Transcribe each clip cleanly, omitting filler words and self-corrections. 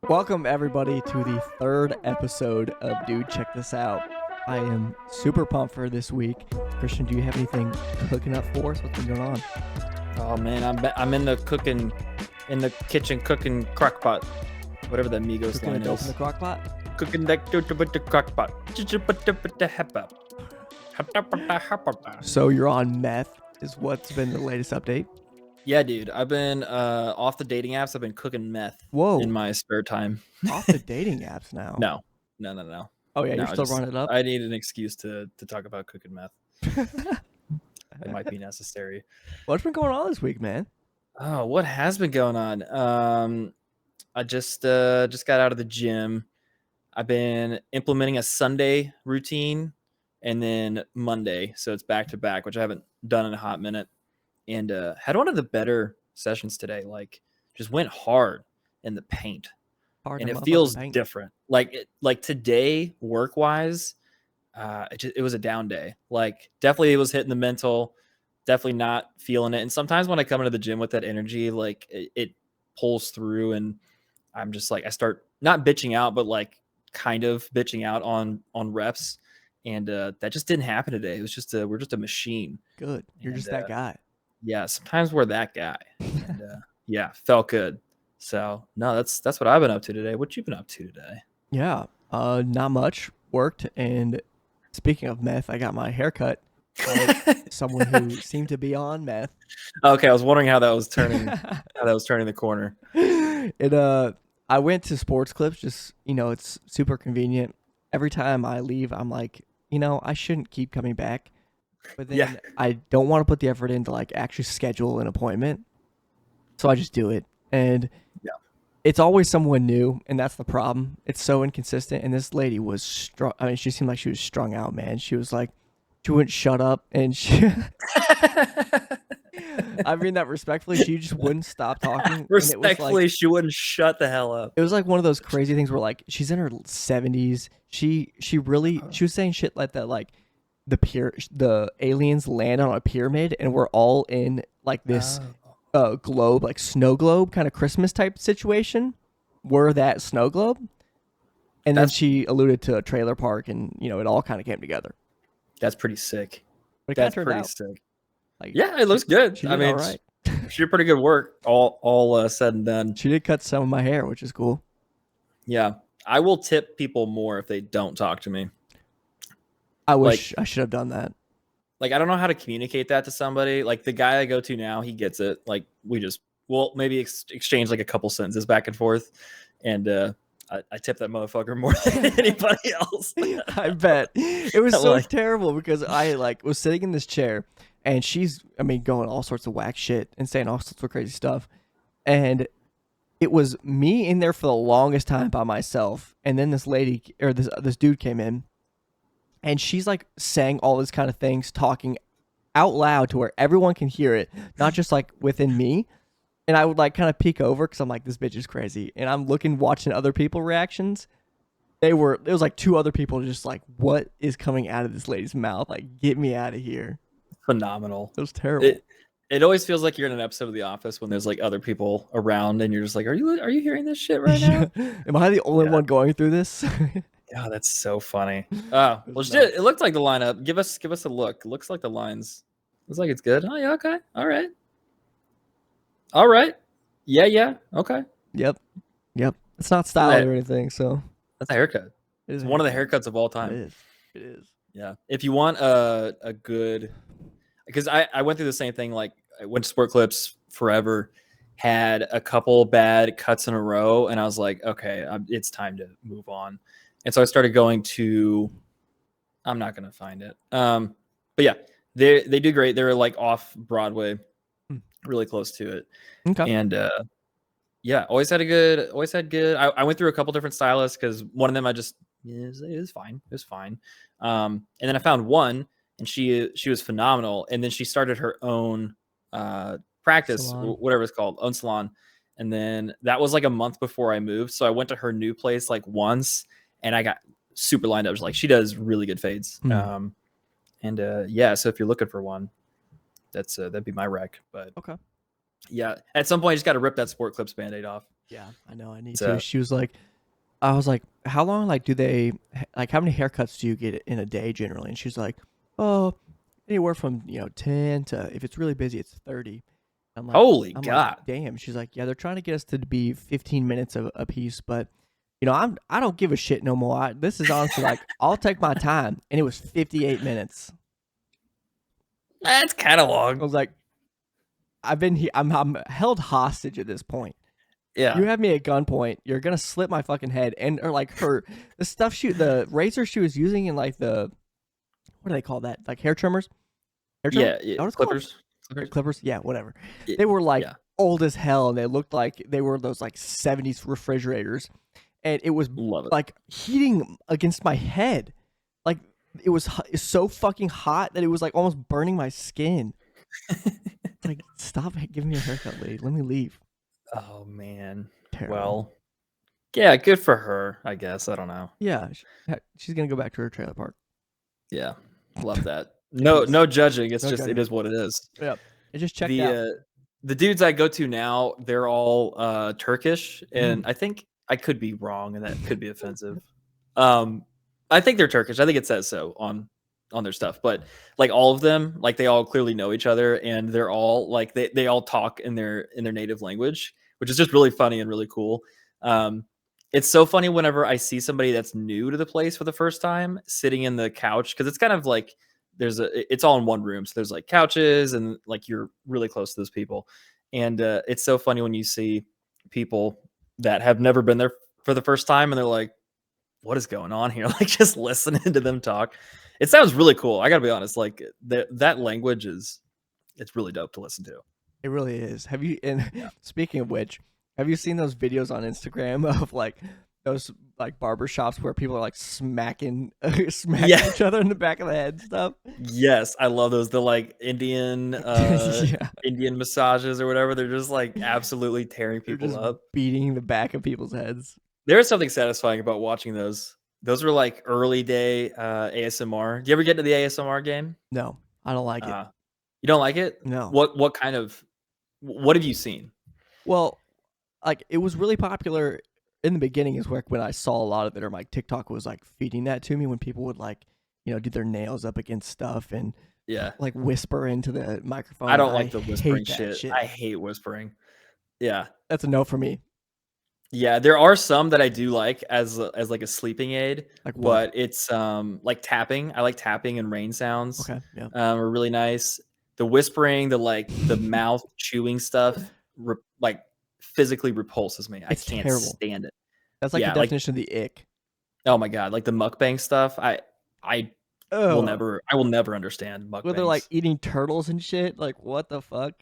Welcome everybody to the third episode of Dude Check This Out. I am super pumped for this week. Christian, do you have anything cooking up for us? What's been going on? Oh man, I'm in the kitchen cooking crock pot, whatever that Migos Cooking line a dope in is. the crock pot? Cooking that the crock pot. So you're on meth is what's been the latest update. Yeah, dude, I've been off the dating apps. I've been cooking meth Whoa, in my spare time. off the dating apps now. No. Oh yeah, No, you're still running it up? I need an excuse to talk about cooking meth. It might be necessary. What's been going on this week, man? Oh, what has been going on? I just got out of the gym. I've been implementing a Sunday routine and then Monday, so it's back to back, which I haven't done in a hot minute. And had one of the better sessions today. Like, just went hard in the paint, Hard and to it feels motherfucking paint. different. Like today, work wise, it was a down day. Like, definitely it was hitting the mental. Definitely not feeling it. And sometimes when I come into the gym with that energy, like it pulls through, and I'm just like, I start not bitching out, but like kind of bitching out on reps. And that just didn't happen today. It was just we're just a machine. Good. You're just that guy. Yeah, sometimes we're that guy. And yeah, felt good. So no, that's what I've been up to today. What you been up to today? Yeah. Not much. Worked, and speaking of meth, I got my haircut. Someone who seemed to be on meth. Okay, I was wondering how that was turning the corner. I went to Sports Clips, just it's super convenient. Every time I leave, I'm like, I shouldn't keep coming back. But then Yeah. I don't want to put the effort in to like actually schedule an appointment. So I just do it. And Yeah. it's always someone new, and that's the problem. It's so inconsistent. And this lady was strung. I mean, she seemed like she was strung out, man. She was like, she wouldn't shut up, and she I mean that respectfully, she just wouldn't stop talking. Respectfully, she wouldn't shut the hell up. It was like one of those crazy things where like she's in her 70s. She was saying shit like that, like the aliens land on a pyramid and we're all in like this globe, like snow globe kind of Christmas type situation. We're that snow globe. And then she alluded to a trailer park, and it all kind of came together. That's pretty sick. But That's pretty sick. Like, yeah, it looks good. She I did mean, all right. she did pretty good work. All said and done. She did cut some of my hair, which is cool. Yeah, I will tip people more if they don't talk to me. I wish I should have done that. Like, I don't know how to communicate that to somebody. Like, the guy I go to now, he gets it. Like, we'll maybe exchange like a couple sentences back and forth, and I tip that motherfucker more than anybody else. I bet. It was so terrible because I was sitting in this chair, and she's going all sorts of whack shit and saying all sorts of crazy stuff, and it was me in there for the longest time by myself, and then this lady or this dude came in, and she's like saying all this kind of things, talking out loud to where everyone can hear it, not just like within me. And I would like kind of peek over because I'm like, this bitch is crazy. And I'm watching other people reactions. It was like two other people just like, what is coming out of this lady's mouth? Like, get me out of here. Phenomenal. It was terrible. It always feels like you're in an episode of The Office when there's like other people around and you're just like, are you hearing this shit right now? Am I the only one going through this? Yeah, that's so funny. Oh, well, shit, it looked like the lineup. Give us a look. It looks like the lines. Looks like it's good. Oh yeah, okay. All right. Yeah. Okay. Yep. It's not styled or anything, so that's a haircut. It's one of the haircuts of all time. It is. Yeah. If you want a good, because I went through the same thing. Like, I went to Sport Clips forever, had a couple bad cuts in a row, and I was like, okay, it's time to move on. And so I started going to, I'm not gonna find it. But yeah, they do great. They're like off Broadway, really close to it. Okay. And yeah, always had good. I went through a couple different stylists because one of them it was fine. It was fine. And then I found one, and she was phenomenal. And then she started her own practice, whatever it's called, own salon. And then that was like a month before I moved. So I went to her new place like once, and I got super lined up. Like, she does really good fades. Yeah, so if you're looking for one, that'd be my rec. But okay. Yeah, at some point you just got to rip that Sport Clips Band-Aid off. Yeah, I know. I need to. So She was like, I was like, how long like do they like how many haircuts do you get in a day generally? And she's like, oh, anywhere from 10 to if it's really busy it's 30. I'm like holy I'm like, God. damn. She's like, yeah, they're trying to get us to be 15 minutes a piece, but I don't give a shit no more. This is honestly like I'll take my time, and it was 58 minutes. That's kind of I long. was like, I've been here. I'm held hostage at this point. You Yeah. have me at gunpoint. You're gonna slip my fucking head, and or like the stuff the razor she was using in like what do they call that? Like hair trimmers, hair trimmer. Yeah. Is Yeah. that what it's called? Clippers. Hair Clippers. clippers. Yeah, whatever. Y- They were like Yeah. old as hell, and they looked like they were those like 70s refrigerators, and it was Love it. like heating against my head. Like it was so fucking hot that it was like almost burning my skin. Like, stop giving me a haircut, lady. Let me leave. Oh man. Terrible. Well, yeah, good for her, I guess. I don't know. Yeah, she's gonna go back to her trailer park. Yeah. Love that. No judging. It's No just judging. it is what it is. Yep. It just checked out. The dudes I go to now, they're all Turkish, and I think I could be wrong, and that could be offensive. I think they're Turkish. I think it says so on their stuff, but like all of them, like they all clearly know each other, and they're all like they all talk in their native language, which is just really funny and really cool. It's so funny whenever I see somebody that's new to the place for the first time sitting in the couch, because it's kind of like it's all in one room, so there's like couches and like you're really close to those people, and it's so funny when you see people that have never been there for the first time and they're like, what is going on here? Like just listening to them talk. It sounds really cool. I gotta be honest. Like that language it's really dope to listen to. It really is. Have you? And speaking of which, have you seen those videos on Instagram of like those like barber shops where people are like smacking each other in the back of the head and stuff? Yes, I love those. The like Indian Indian massages or whatever. They're just like absolutely tearing people up, beating the back of people's heads. There is something satisfying about watching those. Those were like early day ASMR. Do you ever get into the ASMR game? No, I don't like it. You don't like it? No. What have you seen? Well, like it was really popular in the beginning is when I saw a lot of it, or like TikTok was like feeding that to me when people would like, do their nails up against stuff and like whisper into the microphone. I don't like the whispering shit. I hate whispering. Yeah. That's a no for me. Yeah, there are some that I do like as like a sleeping aid, like but it's like tapping. I like tapping and rain sounds. Okay, yeah, are really nice. The whispering, the mouth chewing stuff, like physically repulses me. I can't stand it. That's like the definition of the ick. Oh my god, like the mukbang stuff. I will never understand mukbangs. Where they're like eating turtles and shit. Like what the fuck?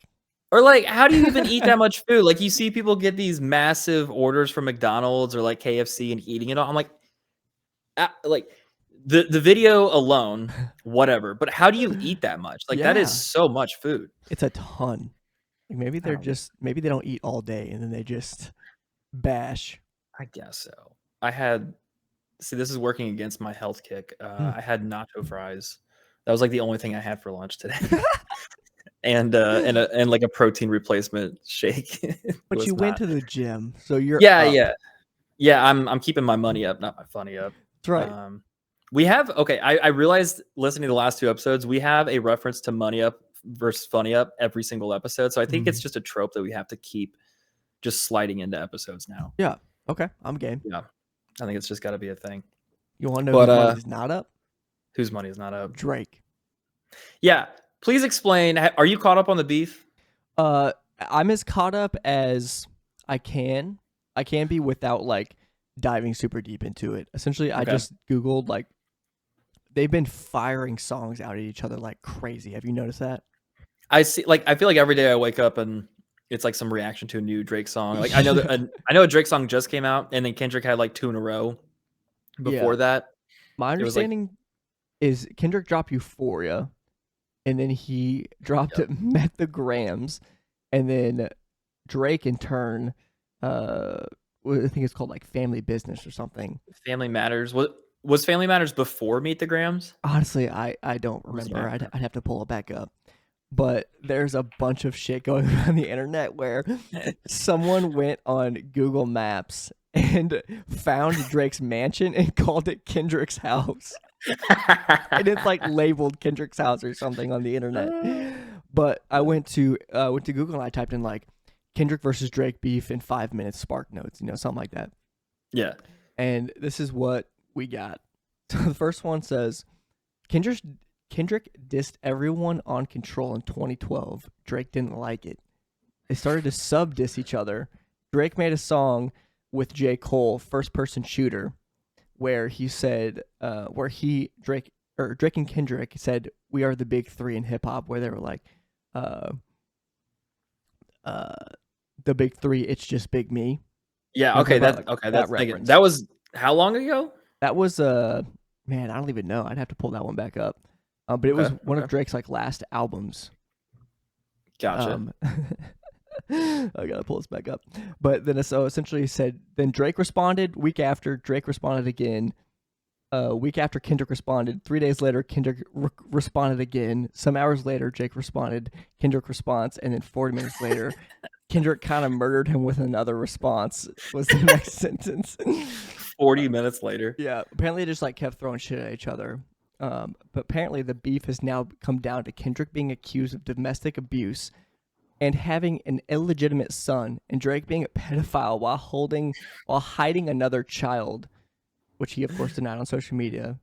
Or like, how do you even eat that much food? Like you see people get these massive orders from McDonald's or like KFC and eating it all. I'm like the video alone, whatever. But how do you eat that much? Like that is so much food. It's a ton. Like maybe maybe they don't eat all day and then they just bash. I guess so. This is working against my health kick. I had nacho fries. That was like the only thing I had for lunch today. and like a protein replacement shake. But you went to the gym, so you're I'm keeping my money up, not my funny up. That's right. We have I realized listening to the last two episodes, we have a reference to money up versus funny up every single episode. So I think it's just a trope that we have to keep just sliding into episodes now. Yeah. Okay. I'm game. Yeah. I think it's just got to be a thing. You want to know whose money is not up? Whose money is not up? Drake. Yeah. Please explain. Are you caught up on the beef? I'm as caught up as I can. I can be without like diving super deep into it. Essentially, I just Googled like they've been firing songs out at each other like crazy. Have you noticed that? I see. Like I feel like every day I wake up and it's like some reaction to a new Drake song. Like I know that I know a Drake song just came out, and then Kendrick had like 2 in a row before that. My understanding is Kendrick dropped Euphoria, and then he dropped Met the Grams, and then Drake in turn, I think it's called like Family Business or something. Family Matters. Was Family Matters before Meet the Grams? Honestly, I don't remember. I'd have to pull it back up. but there's a bunch of shit going on the internet where someone went on Google Maps and found Drake's mansion and called it Kendrick's house. And it's like labeled Kendrick's house or something on the internet. But I went to Google and I typed in like Kendrick versus Drake beef in 5 minutes Spark Notes, something like that. Yeah. And this is what we got. So the first one says Kendrick dissed everyone on Control in 2012. Drake didn't like it. They started to sub diss each other. Drake made a song with J. Cole, First Person Shooter, where he said, Drake and Kendrick said, "We are the big three in hip hop," where they were like, uh, the big three, it's just Big Me. Yeah. Okay. That's reference. that was how long ago? That was man, I don't even know. I'd have to pull that one back up. But it was one of Drake's like last albums. Gotcha. I gotta pull this back up. But then so essentially he said, then Drake responded. Week after, Drake responded again. Week after, Kendrick responded. 3 days later, Kendrick responded again. Some hours later, Drake responded. Kendrick response, and then 40 minutes later, Kendrick kind of murdered him with another response. Was the next sentence. 40 minutes later. Yeah, apparently they just like kept throwing shit at each other. But apparently the beef has now come down to Kendrick being accused of domestic abuse and having an illegitimate son, and Drake being a pedophile while hiding another child, which he of course denied on social media.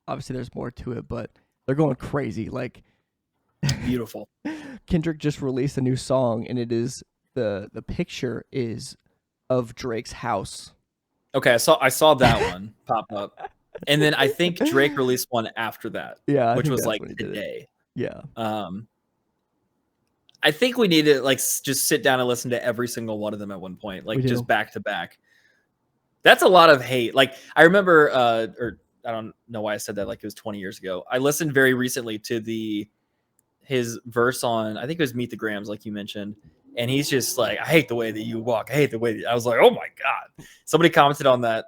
Obviously there's more to it, but they're going crazy. Like, beautiful. Kendrick just released a new song, and it is the picture is of Drake's house. Okay, I saw that one pop up, and then I think Drake released one after that. Yeah, which was like today. Yeah. I think we need to like just sit down and listen to every single one of them at one point, like just back to back. That's a lot of hate. Like I remember, or I don't know why I said that. Like it was 20 years ago. I listened very recently to his verse on, I think it was Meet the Grams, like you mentioned. And he's just like, I hate the way that you walk. I hate the way I was like, oh my God. Somebody commented on that,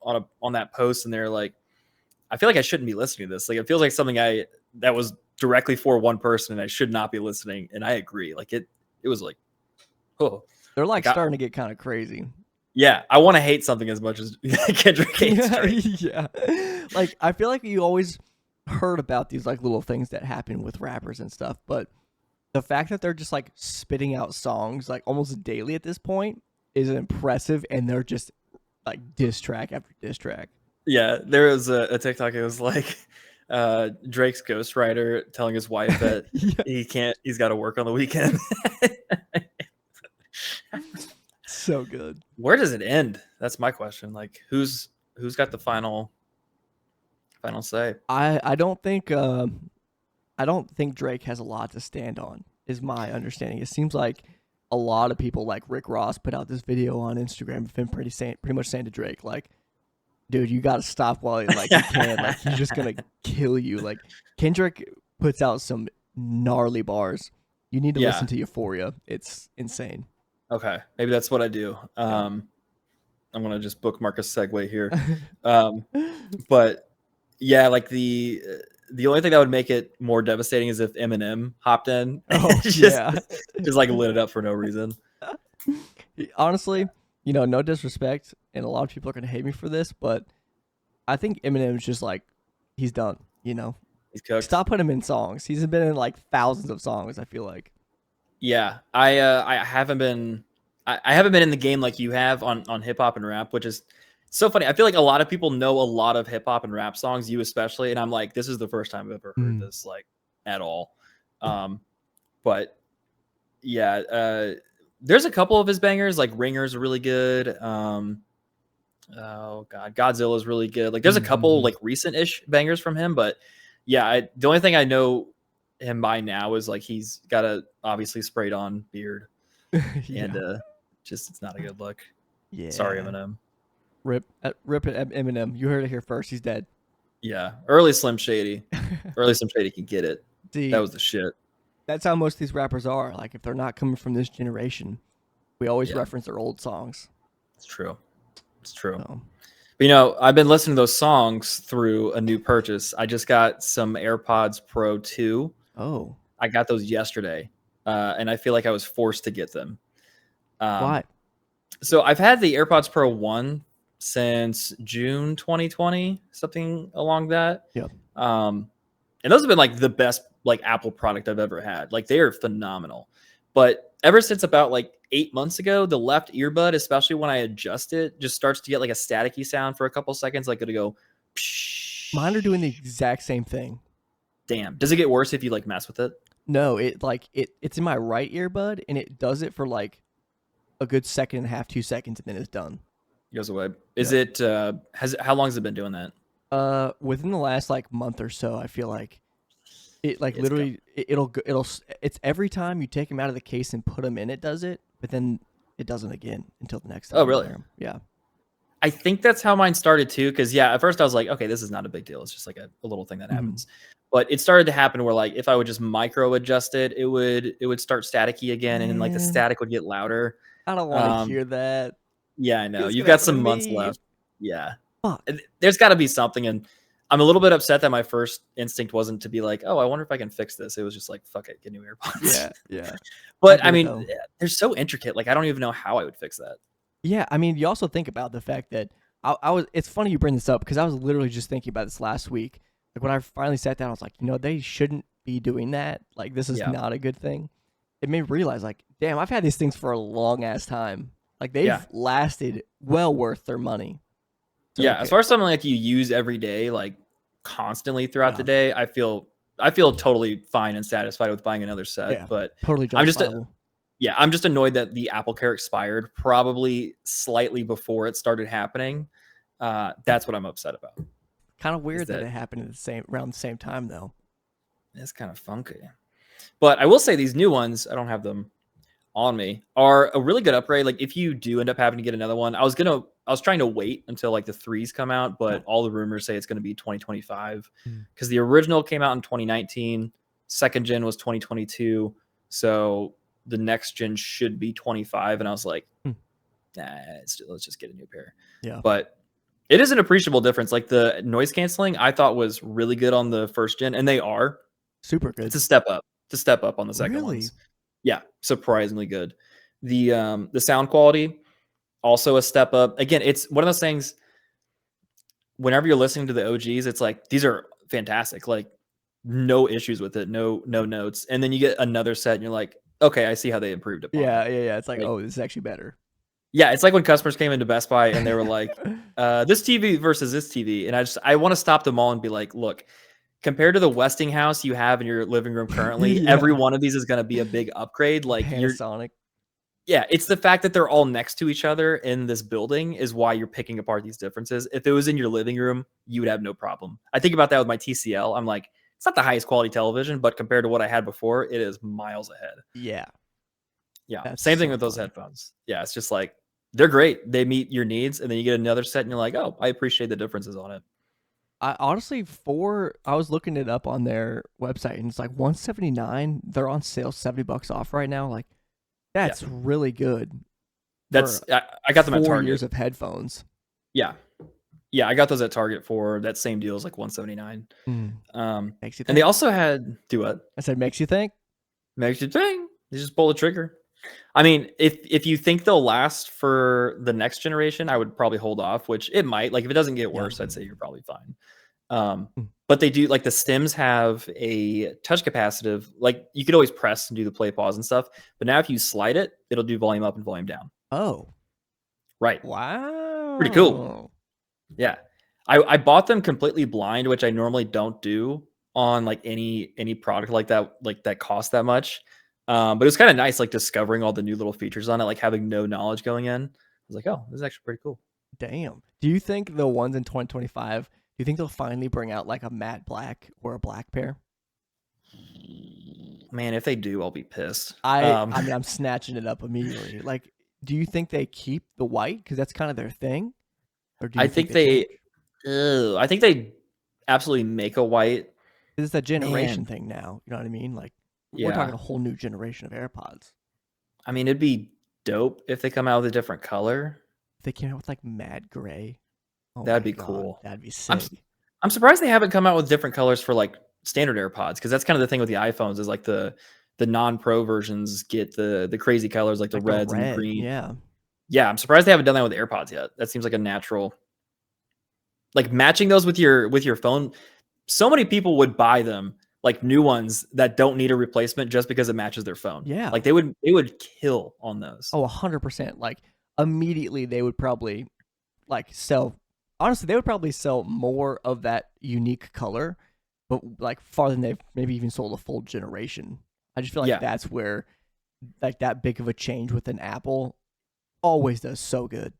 on that post, and they're like, I feel like I shouldn't be listening to this. Like, it feels like something that was directly for one person, and I should not be listening. And I agree. Like it was like, oh, they're like starting to get kind of crazy. Yeah. I want to hate something as much as Kendrick hates Drake. Yeah. Like, I feel like you always heard about these like little things that happen with rappers and stuff, but the fact that they're just like spitting out songs like almost daily at this point is impressive, and they're just like diss track after diss track. Yeah, there was a TikTok. It was like Drake's ghostwriter telling his wife that he's got to work on the weekend. So good. Where does it end? That's my question. Like, who's got the final say? I don't think Drake has a lot to stand on, is my understanding. It seems like a lot of people, like Rick Ross, put out this video on Instagram of him pretty much saying to Drake, like, dude, you got to stop while you can. Like, he's just going to kill you. Like, Kendrick puts out some gnarly bars. You need to listen to Euphoria. It's insane. Okay. Maybe that's what I do. I'm going to just bookmark a segue here. But yeah, like the only thing that would make it more devastating is if Eminem hopped in. Just like lit it up for no reason. Honestly, no disrespect, and a lot of people are going to hate me for this, but I think Eminem's just like, he's done, He's cooked. Stop putting him in songs. He's been in like thousands of songs, I feel like. Yeah, I haven't been in the game like you have on hip hop and rap, which is so funny. I feel like a lot of people know a lot of hip hop and rap songs, you especially, and I'm like, this is the first time I've ever heard this like at all. But yeah, there's a couple of his bangers, like Ringer's really good. Oh God, Godzilla's really good. Like there's a couple like recent-ish bangers from him, but yeah, the only thing I know him by now is like he's got a obviously sprayed on beard, and just it's not a good look. Yeah, sorry, Eminem. Rip at Eminem. You heard it here first. He's dead. Yeah, early Slim Shady. Early Slim Shady can get it. That was the shit. That's how most of these rappers are. Like, if they're not coming from this generation, we always reference their old songs. It's true. It's true. But I've been listening to those songs through a new purchase. I just got some AirPods Pro 2. Oh, I got those yesterday, and I feel like I was forced to get them. why? So I've had the AirPods Pro 1 since June 2020, something along that. Yep. And those have been like the best like Apple product I've ever had. Like they are phenomenal. But ever since about like 8 months ago, the left earbud, especially when I adjust it, just starts to get like a staticky sound for a couple seconds. Like it'll go, Mine are doing the psh. exact same thing. Damn. Does it get worse if you like mess with it? No, it's in my right earbud and it does it for like a good second and a half, 2 seconds, and then it's done. It goes away. Is Yep. it how long has it been doing that? Within the last like month or so, I feel like it like It's go- literally it's every time you take them out of the case and put them in, it does it, but then it doesn't again until the next time Oh, you wear really? them. Yeah. I think that's how mine started too. Cause yeah, at first I was like, okay, this is not a big deal. It's just like a little thing that Mhm. happens. But it started to happen where like if I would just micro adjust it, it would start staticky again, and then like the Man, static would get louder. I don't want to Um, hear that. yeah, I know. It's You've gonna got happen to some months me. left. Yeah. Fuck. There's gotta be something. And I'm a little bit upset that my first instinct wasn't to be like, oh, I wonder if I can fix this. It was just like, fuck it, get new AirPods. Yeah, yeah. I But I get it mean, though. they're so intricate. Like I don't even know how I would fix that. Yeah, I mean, you also think about the fact that I was. It's funny you bring this up because I was literally just thinking about this last week. Like when I finally sat down, I was like, they shouldn't be doing that. Like this is Yeah. not a good thing. It made me realize, like, damn, I've had these things for a long ass time. Like Yeah. they've lasted well worth their money. So Yeah, as okay, far as something like you use every day, like constantly throughout the yeah, day, I feel totally fine and satisfied with buying another set. yeah, But totally I'm just justifiable. yeah, I'm just annoyed that the Apple Care expired probably slightly before it started happening. That's what I'm upset about. Kind of Is weird that that it happened at the same around the same time though. it's kind of funky. But I will say these new ones, I don't have them on me, are a really good upgrade. Like if you do end up having to get another one, I was trying to wait until like the threes come out, Yeah. but all the rumors say it's going to be 2025 Mm. because the original came out in 2019, second gen was 2022, so the next gen should be 25. And I was like, Hmm. nah, let's just get a new pair. Yeah. But it is an appreciable difference. Like the noise canceling, I thought was really good on the first gen, and they are. Super It's good. a step up. It's a step up on the second Really? ones. Yeah, surprisingly good. The sound quality also a step up. Again, it's one of those things. Whenever you're listening to the OGs, it's like these are fantastic. Like no issues with it, no notes. And then you get another set, and you're like, okay, I see how they improved upon it. Yeah, yeah, yeah. It's like, Like oh, this is actually better. yeah, it's like when customers came into Best Buy and they were like, this TV versus this TV, and I want to stop them all and be like, look, compared to the Westinghouse you have in your living room currently, every Yeah. one of these is going to be a big upgrade. Like Panasonic. yeah, it's the fact that they're all next to each other in this building is why you're picking apart these differences. If it was in your living room, you would have no problem. I think about that with my TCL. I'm like, it's not the highest quality television, but compared to what I had before, it is miles ahead. Yeah. Yeah, That's same thing so with those funny. headphones. Yeah, it's just like they're great. They meet your needs, and then you get another set, and you're like, oh, I appreciate the differences on it. I honestly I was looking it up on their website and it's like 179. They're on sale $70 off right now. Like Yeah, that's really good that's for I got them at 4 years Target. of headphones. Yeah, yeah, I got those at Target for that same deal. Is like 179. Mm. Um, Makes you and they think. also had do what I said makes you think. makes you think. You just pull the trigger. I mean, if you think they'll last for the next generation, I would probably hold off. Which it might. Like if it doesn't get Yeah. worse, I'd say you're probably fine. Um, Mm. but they do like the stems have a touch capacitive. Like you could always press and do the play pause and stuff. But now if you slide it, it'll do volume up and volume down. Oh. Right. Pretty cool. Wow. Yeah. I bought them completely blind, which I normally don't do on like any product like that costs that much. But it was kind of nice, like discovering all the new little features on it, like having no knowledge going in. I was like, oh, this is actually pretty cool. Damn. Do you think the ones in 2025, do you think they'll finally bring out like a matte black or a black pair? Man, if they do, I'll be pissed. I mean I'm snatching it up immediately. Like do you think they keep the white cuz that's kind of their thing or do I you think think they change? I think they absolutely make a white. 'Cause it's that generation Man, thing now, you know what I mean? Like we're talking yeah. a whole new generation of AirPods. I mean, it'd be dope if they come out with a different color. If they came out with like matte gray. Oh That'd my be god, cool. that'd be I'm sick. I'm surprised they haven't come out with different colors for like standard AirPods, because that's kind of the thing with the iPhones is like the non-pro versions get the crazy colors like the Like the reds and the red, green. yeah. Yeah, I'm surprised they haven't done that with AirPods yet. That seems like a natural, like matching those with your phone. So many people would buy them like new ones that don't need a replacement just because it matches their phone. Yeah. Like they would kill on those. Oh, 100%. Like immediately they would probably like sell. Honestly, they would probably sell more of that unique color, but like farther than they've maybe even sold a full generation. I just feel like Yeah. that's where like that big of a change with an Apple always does so good.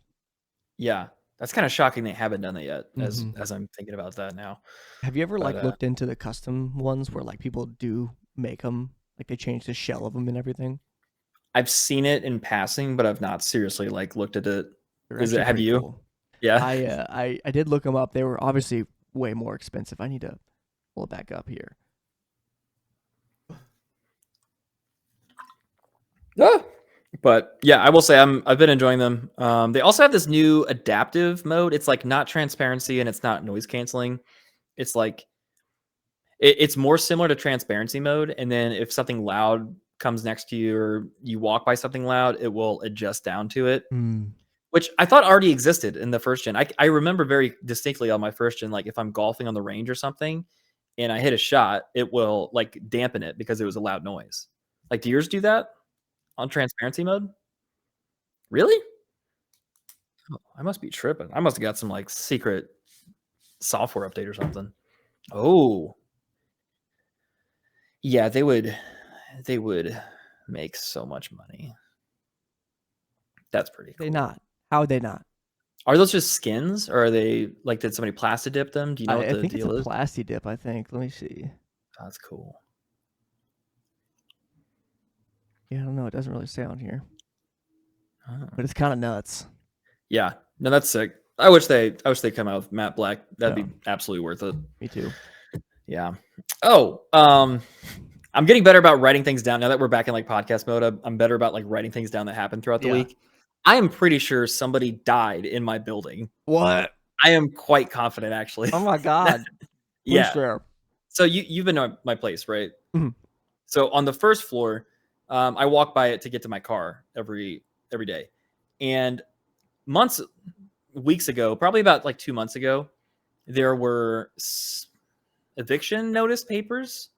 Yeah. That's kind of shocking they haven't done that yet, Mhm. as I'm thinking about that now. Have you ever But like looked into the custom ones where like people do make them, like they change the shell of them and everything? I've seen it in passing, but I've not seriously like looked at it. They're Is actually it? Have pretty you? cool. Yeah. I did look them up. They were obviously way more expensive. I need to pull it back up here. Ah. But yeah, I will say I've been enjoying them. They also have this new adaptive mode. It's like not transparency and it's not noise canceling. It's like it's more similar to transparency mode. And then if something loud comes next to you or you walk by something loud, it will adjust down to it, Mm. which I thought already existed in the first gen. I remember very distinctly on my first gen, like if I'm golfing on the range or something and I hit a shot, it will like dampen it because it was a loud noise. Like, do yours do that on transparency mode? Really? Oh, I must be tripping. I must have got some like secret software update or something. Oh, yeah, they would make so much money. That's pretty They cool. not. How would they not? Are those just skins or are they like did somebody plasti dip them? Do you know what I the think it's a deal is? plasti dip. I think. Let me see. That's cool. Yeah, I don't know. It doesn't really say on here, Oh. but it's kind of nuts. Yeah. No, that's sick. I wish they come out with matte black. That'd Yeah. be absolutely worth it. Me too. Yeah. Oh, I'm getting better about writing things down now that we're back in like podcast mode. I'm better about like writing things down that happened throughout the Yeah. week. I am pretty sure somebody died in my building. What? I am quite confident, actually. Oh my god. Yeah. Share. So you've been to my place, right? Mhm. So on the first floor, I walk by it to get to my car every day, and weeks ago, probably about like 2 months ago, there were eviction notice papers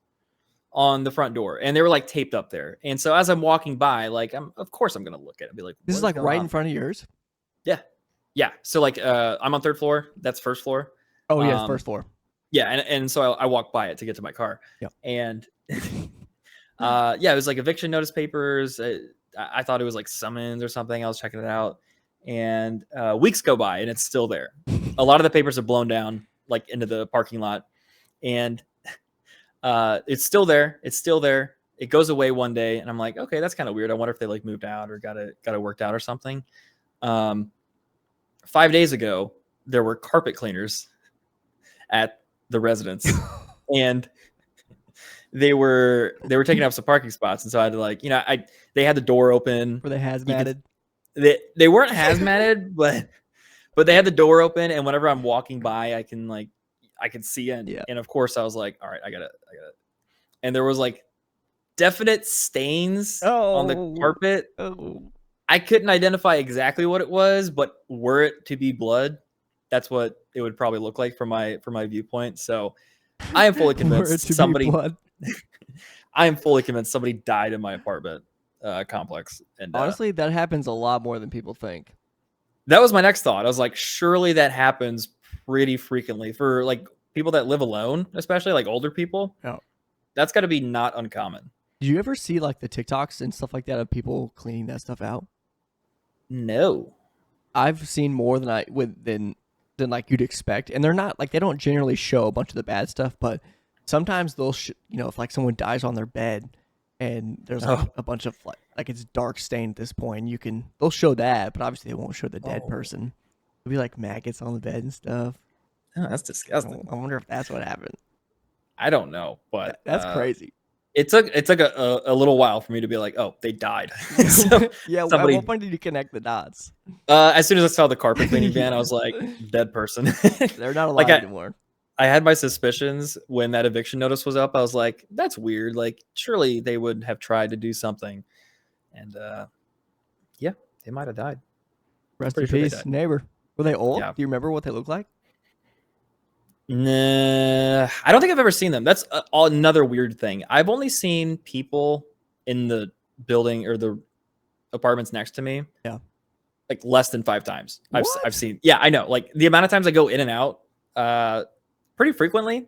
on the front door, and they were like taped up there. And so as I'm walking by, like of course I'm gonna look at it and be like, This what is like going right on? in front of yours. Yeah. So like I'm on third floor. That's first floor. Oh yeah, it's first floor. Yeah, and so I walked by it to get to my car. Yep. And yeah, it was like eviction notice papers. I thought it was like summons or something. I was checking it out, and weeks go by and it's still there. A lot of the papers are blown down like into the parking lot, and it's still there. It's still there. It goes away one day, and I'm like, okay, that's kind of weird. I wonder if they like moved out or got it worked out or something. 5 days ago, there were carpet cleaners at the residence, and they were taking up some parking spots, and so I had to like, they had the door open. Were they hazmated? They weren't hazmated, but they had the door open, and whenever I'm walking by, I can see in. Yeah. And of course, I was like, all right, I got it. And there was like definite stains on the carpet. Oh. I couldn't identify exactly what it was, but were it to be blood, that's what it would probably look like from my viewpoint. So I am fully convinced somebody. I am fully convinced somebody died in my apartment complex. And honestly, that happens a lot more than people think. That was my next thought. I was like, surely that happens pretty frequently for like people that live alone, especially like older people. Oh. That's got to be not uncommon. Do you ever see like the TikToks and stuff like that of people cleaning that stuff out? No. I've seen more than like you'd expect, and they're not like, they don't generally show a bunch of the bad stuff, but sometimes they'll if like someone dies on their bed and there's like a bunch of like it's dark stained at this point, they'll show that, but obviously they won't show the dead person. It'll be like maggots on the bed and stuff. Oh, that's disgusting. I wonder if that's what happened. I don't know, but that's crazy. It took a little while for me to be like, oh, they died. So yeah, at what point did you connect the dots? As soon as I saw the carpet cleaning van, I was like, dead person. They're not alive anymore. I had my suspicions when that eviction notice was up. I was like, that's weird. Like, surely they would have tried to do something. And yeah, they might have died. I'm Rest in pretty sure they peace, died. neighbor. Were they old? Yeah. Do you remember what they looked like? Nah, I don't think I've ever seen them. That's another weird thing. I've only seen people in the building or the apartments next to me. Yeah. Like less than 5 times. I've What? seen. Yeah, I know. Like the amount of times I go in and out, pretty frequently,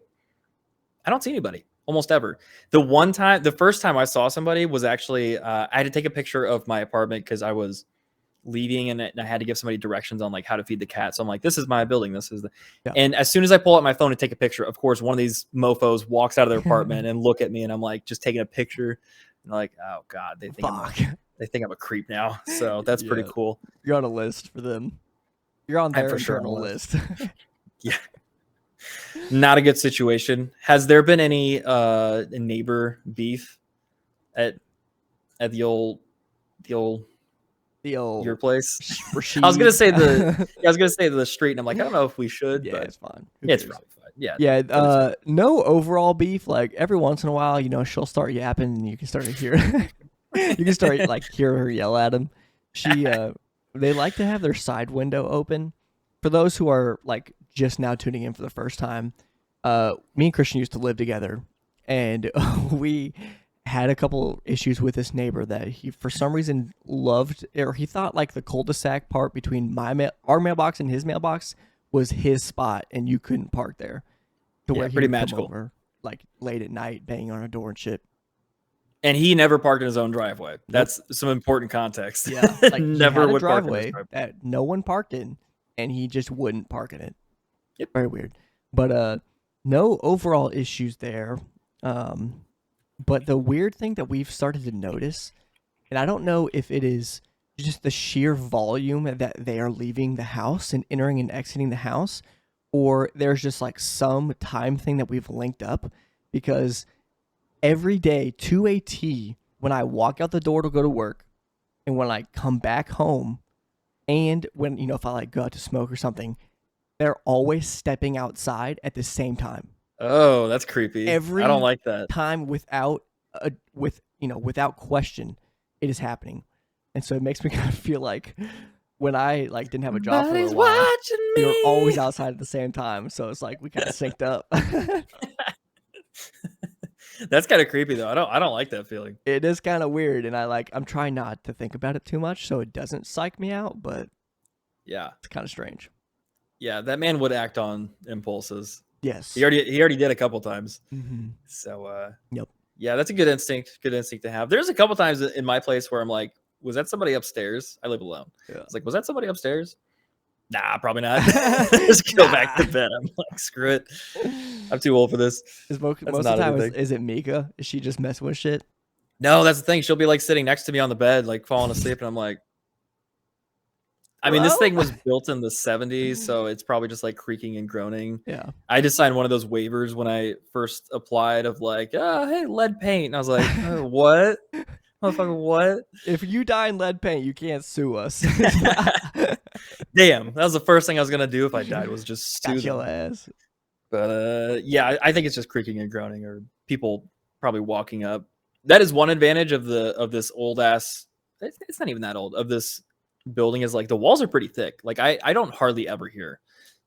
I don't see anybody almost ever. The first time I saw somebody was actually I had to take a picture of my apartment because I was leaving and I had to give somebody directions on like how to feed the cat. So I'm like, this is my building. This is the, Yeah. and as soon as I pull out my phone to take a picture, of course, one of these mofos walks out of their apartment and look at me, and I'm like, just taking a picture, and like, oh god, they think I'm a creep now. So that's pretty cool. You're on a list for them. You're on their internal list. Yeah. Not a good situation. Has there been any neighbor beef at your place? I was gonna say the street, and I'm like, I don't know if we should, yeah, but it's fine. It's probably fine. Yeah. Yeah. No overall beef. Like every once in a while, she'll start yapping, and you can start to hear. You can start like hear her yell at him. They like to have their side window open. For those who are like just now tuning in for the first time, me and Christian used to live together, and we had a couple issues with this neighbor that he for some reason loved, or he thought like the cul-de-sac part between our mailbox and his mailbox was his spot, and you couldn't park there. To where he pretty would come magical. over, like late at night, banging on a door and shit. And he never parked in his own driveway. That's some important context. Yeah, like never he had would a park in his driveway driveway that no one parked in, and he just wouldn't park in it. Yep. Very weird. But no overall issues there. But the weird thing that we've started to notice, and I don't know if it is just the sheer volume that they are leaving the house and entering and exiting the house, or there's just like some time thing that we've linked up, because every day to a T, when I walk out the door to go to work, and when I come back home, and when if I like go out to smoke or something, they're always stepping outside at the same time. Oh, that's creepy. Every I don't like that. time without question, it is happening, and so it makes me kind of feel like when I like didn't have a job for a while, we were always outside at the same time. So it's like we kind of synced up. That's kind of creepy though. I don't like that feeling. It is kind of weird, and I'm trying not to think about it too much so it doesn't psych me out, but yeah, it's kind of strange. Yeah, that man would act on impulses. Yes. He already did a couple times. Mm-hmm. So yep. Yeah, that's a good instinct to have. There's a couple times in my place where I'm like, was that somebody upstairs? I live alone. Yeah. It's like, was that somebody upstairs? Nah, probably not. Just go back to bed. I'm like, screw it. I'm too old for this. Most of the time, is it Mika? Is she just messing with shit? No, that's the thing. She'll be like sitting next to me on the bed, like falling asleep, and I'm like, I mean, this thing was built in the 70s, so it's probably just like creaking and groaning. Yeah. I just signed one of those waivers when I first applied of like, oh, hey, lead paint. And I was like, what? Motherfucker, what? If you die in lead paint, you can't sue us. Damn. That was the first thing I was going to do if I died, was just sue your ass. But yeah, I think it's just creaking and groaning, or people probably walking up. That is one advantage of this old ass. It's not even that old, of this building, is like the walls are pretty thick. Like I don't hardly ever hear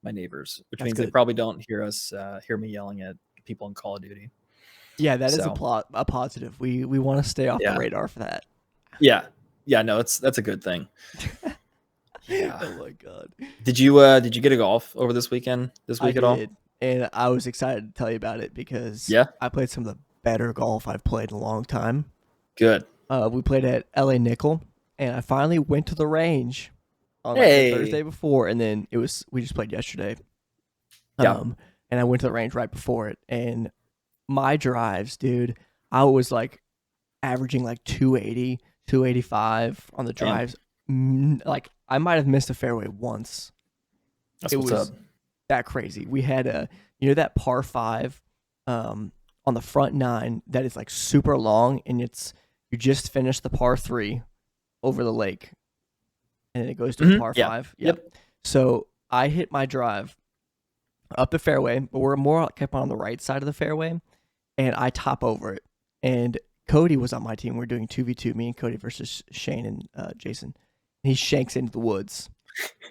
my neighbors, which means they probably don't hear me yelling at people in Call of Duty. Yeah, that is a positive. We want to stay off the radar for that. Yeah, no, that's a good thing. Yeah. Oh my god. Did you get a golf over this week at all? And I was excited to tell you about it because I played some of the better golf I've played in a long time. Good. We played at LA Nickel, and I finally went to the range on the Thursday before, and then we just played yesterday. And I went to the range right before it, and my drives, dude, I was like averaging like 280, 285 on the drives. Like I might have missed a fairway once. That's what's up. That crazy. We had that par 5 on the front 9 that is like super long, and you just finished the par 3 over the lake, and then it goes to the par 5. Yep. So I hit my drive up the fairway, but we're more kept on the right side of the fairway, and I top over it. And Cody was on my team. We're doing 2v2, me and Cody versus Shane and Jason. He shanks into the woods,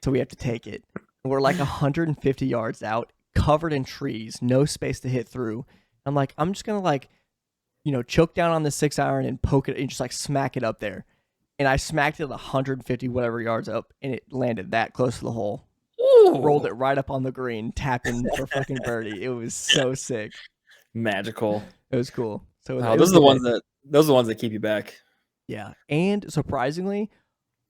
so we have to take it. We're like 150 yards out, covered in trees, no space to hit through. I'm like, I'm just gonna like, choke down on the 6-iron and poke it and just like smack it up there. And I smacked it 150 whatever yards up, and it landed that close to the hole. Ooh. Rolled it right up on the green, tapping for fucking birdie. It was so sick. Magical. It was cool. So those are the ones that keep you back. Yeah, and surprisingly,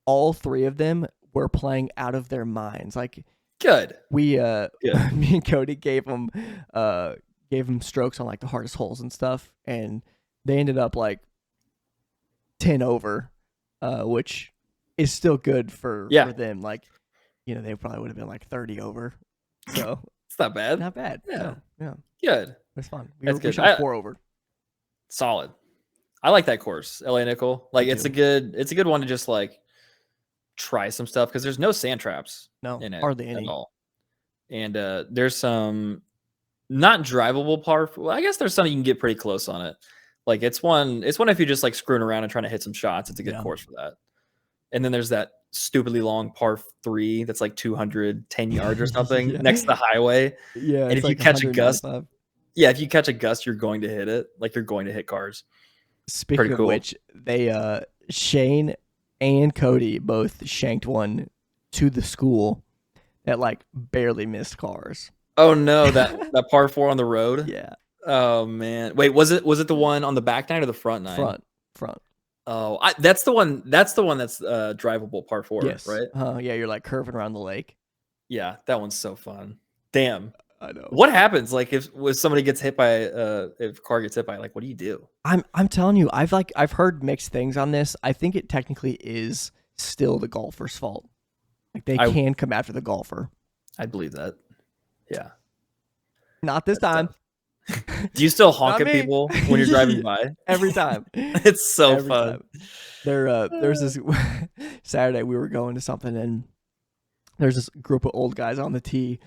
all three of them were playing out of their minds. Like, good. We me and Cody gave them strokes on like the hardest holes and stuff, and they ended up like 10 over, which is still good for them. Like, they probably would have been like 30 over. So it's not bad. Not bad. Yeah. No, good. It was fun. We shot 4 over. Solid. I like that course, LA Nickel. Like, it's a good one to just like try some stuff, because there's no sand traps. No, in it hardly any at all. And there's some not drivable par. Well, I guess there's some you can get pretty close on it. Like, it's one if you're just like screwing around and trying to hit some shots, it's a good course for that. And then there's that stupidly long par 3 that's like 210 yards or something next to the highway. Yeah, and if you catch a gust, you're going to hit it. Like, you're going to hit cars. Speaking of which, they Shane and Cody both shanked one to the school that like barely missed cars. Oh no, that par 4 on the road. Yeah. Oh man. Wait, was it the one on the back nine or the front nine? Front. Oh, that's the one. That's drivable par 4, yes. right? Yeah, you're like curving around the lake. Yeah, that one's so fun. Damn. I know. What happens like if somebody gets hit by if a car gets hit by, like, what do you do? I'm telling you, I've heard mixed things on this. I think it technically is still the golfer's fault. Like, they can come after the golfer. I believe that. Yeah. Not this time. Do you still honk at people when you're driving by? Every time. It's so fun. There's this Saturday we were going to something, and there's this group of old guys on the tee,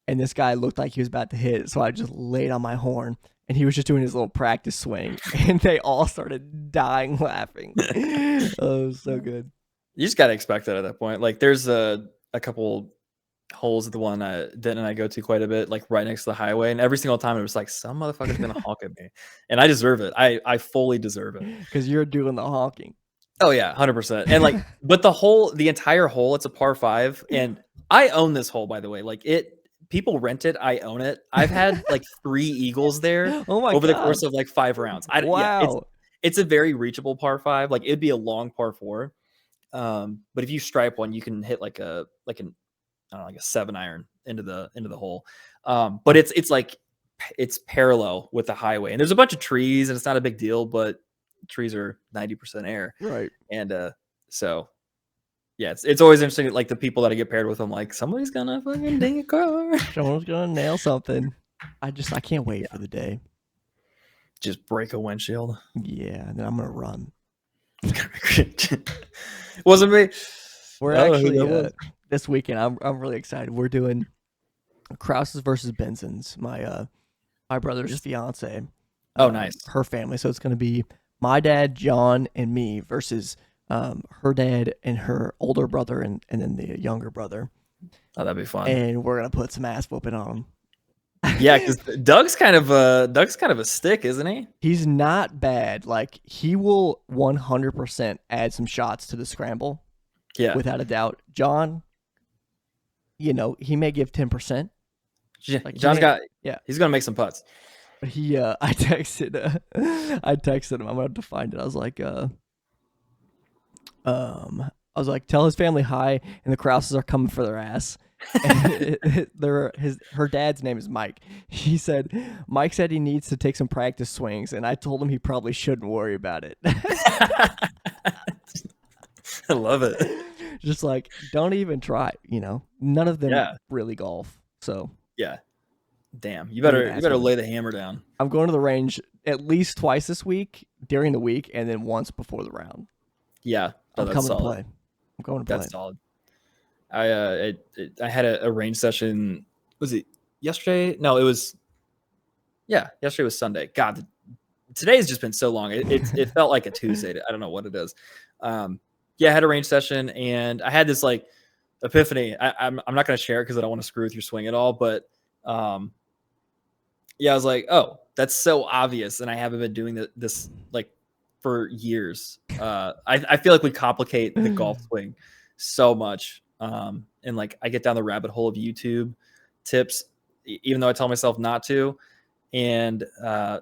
and this guy looked like he was about to hit, so I just laid on my horn, and he was just doing his little practice swing, and they all started dying laughing. Oh, it was so good. You just gotta expect that at that point. Like, there's a couple holes at the one Den and I go to quite a bit, like right next to the highway, and every single time it was like, some motherfucker's gonna honk at me, and I deserve it. I fully deserve it, because you're doing the honking. Oh yeah, 100%. And like, but the entire hole, it's a par 5, and I own this hole, by the way. Like, people rent it, I own it. I've had like 3 eagles there over the course of like 5 rounds. Wow. It's a very reachable par 5. Like, it'd be a long par 4. But if you stripe one, you can hit like a 7-iron into the hole. But it's like, it's parallel with the highway, and there's a bunch of trees, and it's not a big deal, but trees are 90% air. Right. And so yeah, it's always interesting, like the people that I get paired with, I'm like, somebody's gonna fucking ding a car. Someone's gonna nail something. I can't wait for the day. Just break a windshield. Yeah, and then I'm gonna run. Wasn't me. We're actually this weekend. I'm really excited. We're doing Krause's versus Benson's. My brother's fiance. Oh, nice. Her family. So it's gonna be my dad, John, and me versus her dad and her older brother and then the younger brother. Oh, that'd be fun. And we're gonna put some ass whooping on them. Yeah, because Doug's kind of a stick, isn't he? He's not bad. Like, he will 100% add some shots to the scramble. Yeah, without a doubt. John, he may give 10%. Like, he's gonna make some putts. But I texted him. I'm gonna have to find it. I was like, tell his family hi, and the Krauses are coming for their ass. And her dad's name is Mike. He said, Mike said he needs to take some practice swings, and I told him he probably shouldn't worry about it. I love it. Just like, don't even try. None of them really golf. So yeah. Damn, you better lay the hammer down. I'm going to the range at least twice this week during the week, and then once before the round. Yeah, I'm coming to play. That's solid. I had a range session. Was it yesterday. No, it was yesterday was Sunday. God, today's just been so long. It felt like a Tuesday. I don't know what it is. Yeah, I had a range session and I had this like epiphany. I'm not going to share it because I don't want to screw with your swing at all. But yeah, I was like, oh, that's so obvious, and I haven't been doing this like for years. I feel like we complicate the golf swing so much, and like I get down the rabbit hole of YouTube tips, even though I tell myself not to, and I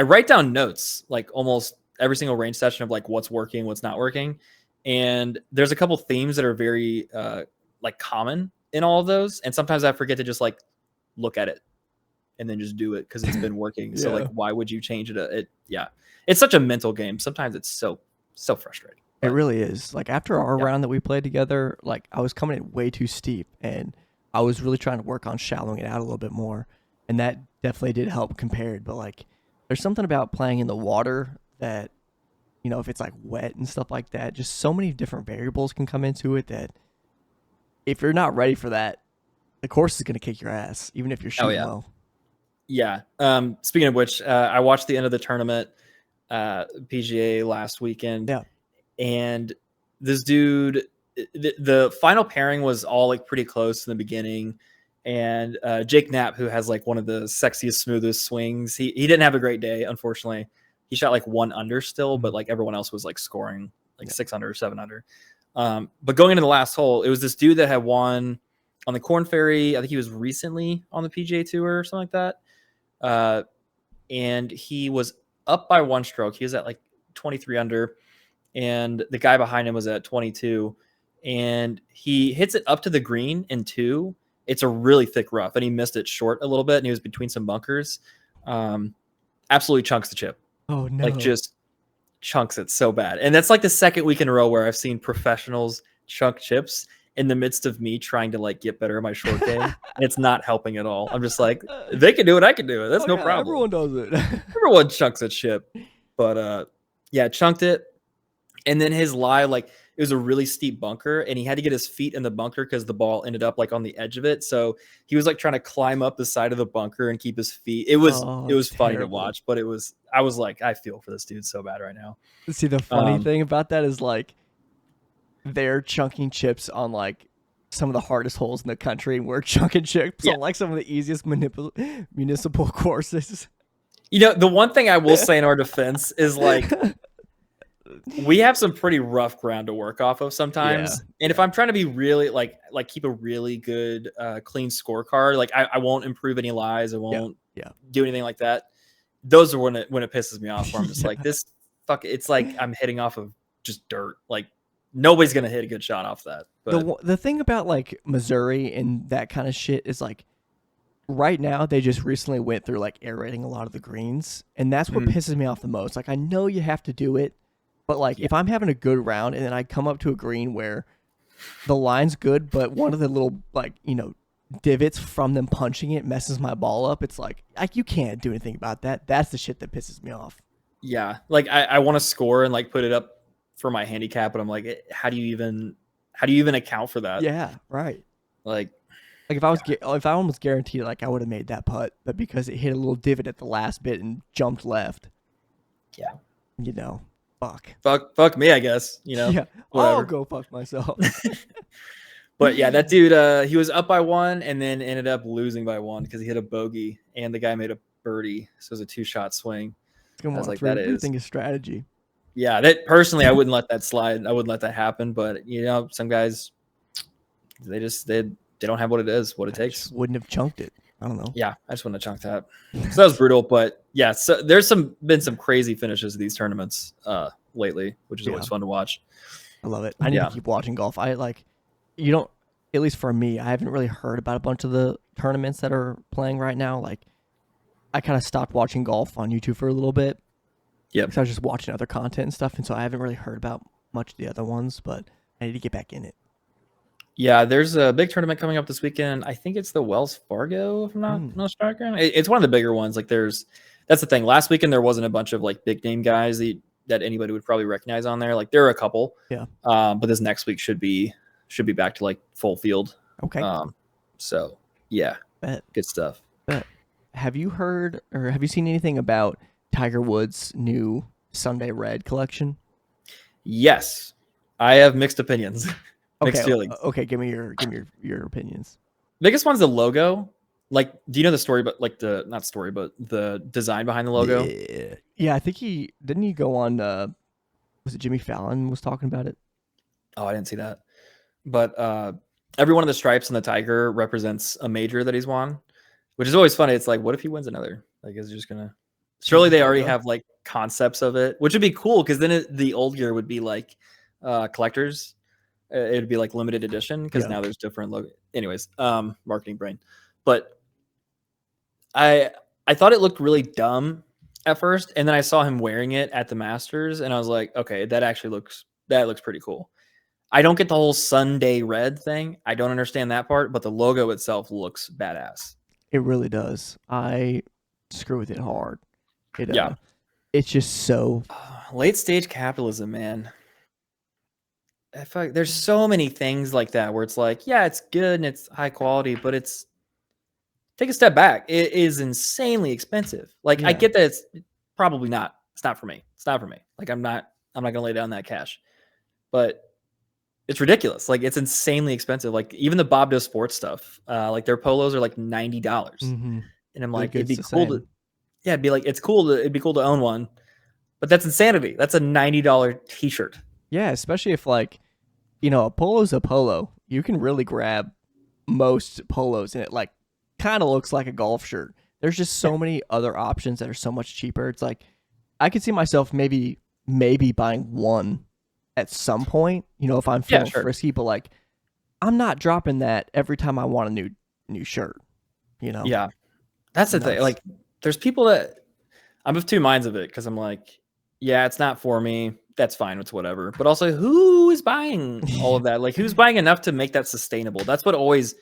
write down notes like almost every single range session of like what's working, what's not working, and there's a couple themes that are very like common in all of those, and sometimes I forget to just like look at it and then just do it because it's been working. Yeah. So like, why would you change it? Yeah, it's such a mental game. Sometimes it's so frustrating. It really is. Like after our Yeah. round that we played together, like I was coming in way too steep, and I was really trying to work on shallowing it out a little bit more, and that definitely did help compared. But like, there's something about playing in the water that, you know, if it's like wet and stuff like that, just so many different variables can come into it that if you're not ready for that, the course is gonna kick your ass, even if you're Oh shooting yeah. well. Yeah. Speaking of which, I watched the end of the tournament, PGA last weekend, Yeah. and this dude, the final pairing was all like pretty close in the beginning. And Jake Knapp, who has like one of the sexiest, smoothest swings, he didn't have a great day, unfortunately. He shot like 1 under still, but like everyone else was like scoring like 6 under, 7 under. But going into the last hole, it was this dude that had won on the Corn Ferry. I think he was recently on the PGA Tour or something like that. And he was up by 1 stroke. He was at like 23 under, and the guy behind him was at 22. And he hits it up to the green in 2. It's a really thick rough, and he missed it short a little bit, and he was between some bunkers. Absolutely chunks the chip. Oh no. Like just chunks it so bad. And that's like the second week in a row where I've seen professionals chunk chips in the midst of me trying to like get better at my short game. And it's not helping at all. I'm just like, they can do it, I can do it. That's no problem. Everyone does it. Everyone chunks a chip. But yeah, chunked it. And then his lie, like it was a really steep bunker, and he had to get his feet in the bunker because the ball ended up like on the edge of it. So he was like trying to climb up the side of the bunker and keep his feet. It was funny to watch, but I was like, I feel for this dude so bad right now. See, the funny thing about that is like they're chunking chips on like some of the hardest holes in the country, and we're chunking chips on like some of the easiest municipal courses. You know, the one thing I will say in our defense is like we have some pretty rough ground to work off of sometimes. And if I'm trying to be really like keep a really good clean scorecard, like I won't improve any lies, I won't do anything like that. Those are when it pisses me off, where I'm just like, this fuck, it's like I'm hitting off of just dirt. Like nobody's gonna hit a good shot off that. But the thing about like Missouri and that kind of shit is like right now they just recently went through like aerating a lot of the greens, and that's what pisses me off the most. Like I know you have to do it, but like if I'm having a good round and then I come up to a green where the line's good, but one of the little like, you know, divots from them punching it messes my ball up, it's like you can't do anything about that. That's the shit that pisses me off. Yeah, like I want to score and like put it up for my handicap, but I'm like, how do you even account for that? Yeah, right. Like if I almost guaranteed like I would have made that putt, but because it hit a little divot at the last bit and jumped left. Yeah. You know, fuck me, I guess. You know. Yeah. Whatever. I'll go fuck myself. But yeah, that dude, he was up by 1 and then ended up losing by 1 because he hit a bogey and the guy made a birdie. So it was a 2-shot swing. I was like, that is think is strategy. Yeah, that personally, I wouldn't let that slide. I wouldn't let that happen. But you know, some guys, they don't have what it is, what it takes. Wouldn't have chunked it. I don't know. Yeah, I just wouldn't have chunked that. So that was brutal. But yeah, so there's been some crazy finishes of these tournaments lately, which is always fun to watch. I love it. I need to keep watching golf. I like, you don't, at least for me, I haven't really heard about a bunch of the tournaments that are playing right now. Like, I kind of stopped watching golf on YouTube for a little bit. Yeah, because I was just watching other content and stuff, and so I haven't really heard about much of the other ones, but I need to get back in it. Yeah, there's a big tournament coming up this weekend. I think it's the Wells Fargo, if I'm not mistaken. It's one of the bigger ones. Like that's the thing. Last weekend there wasn't a bunch of like big name guys that anybody would probably recognize on there. Like there are a couple. Yeah. But this next week should be back to like full field. Okay. So yeah. Bet. Good stuff. Bet. Have you heard or have you seen anything about Tiger Woods' new Sunday Red collection? Yes, I have mixed opinions, mixed Okay, feelings. okay. Give me your opinions. Biggest one's the logo. Like, do you know the story, but like the not story, but the design behind the logo? Yeah, I think he didn't he go on. Was it Jimmy Fallon was talking about it? Oh, I didn't see that. But every one of the stripes on the tiger represents a major that he's won, which is always funny. It's like, what if he wins another? Like, is he just gonna? Change Surely his they already logo. have like concepts of it, which would be cool because then the old gear would be like collectors. It'd be like limited edition because Yeah, now there's different logo. Anyways, marketing brain. But I I thought it looked really dumb at first, and then I saw him wearing it at the Masters, and I was like, okay, that looks pretty cool. I don't get the whole Sunday red thing. I don't understand that part, but the logo itself looks badass. it really does. I screw with it hard. It Yeah. it's just so Late stage capitalism, man. I feel like there's so many things like that where it's like, yeah, it's good and it's high quality, but it's take a step back. It is insanely expensive. Like I yeah. get that it's probably not. It's not for me. It's not for me. Like I'm not gonna lay down that cash. But it's ridiculous. Like it's insanely expensive. Like even the Bob does sports stuff. Like their polos are like $90. Mm-hmm. And I'm The like, it'd good's be the cool to same. yeah, it'd be cool to own one. But that's insanity. That's a $90 t-shirt. Yeah, especially if like a polo's a polo. You can really grab most polos and it like kind of looks like a golf shirt. There's just Yeah. so many other options that are so much cheaper. It's like I could see myself maybe buying one at some point, if I'm Yeah, feeling sure. frisky, but like I'm not dropping that every time I want a new shirt, you know. Yeah. That's the thing. Nuts. Like there's people that I'm of two minds of it because I'm like, yeah, it's not for me. That's fine. It's whatever. But also, who is buying all of that? Like, who's buying enough to make that sustainable? That's what always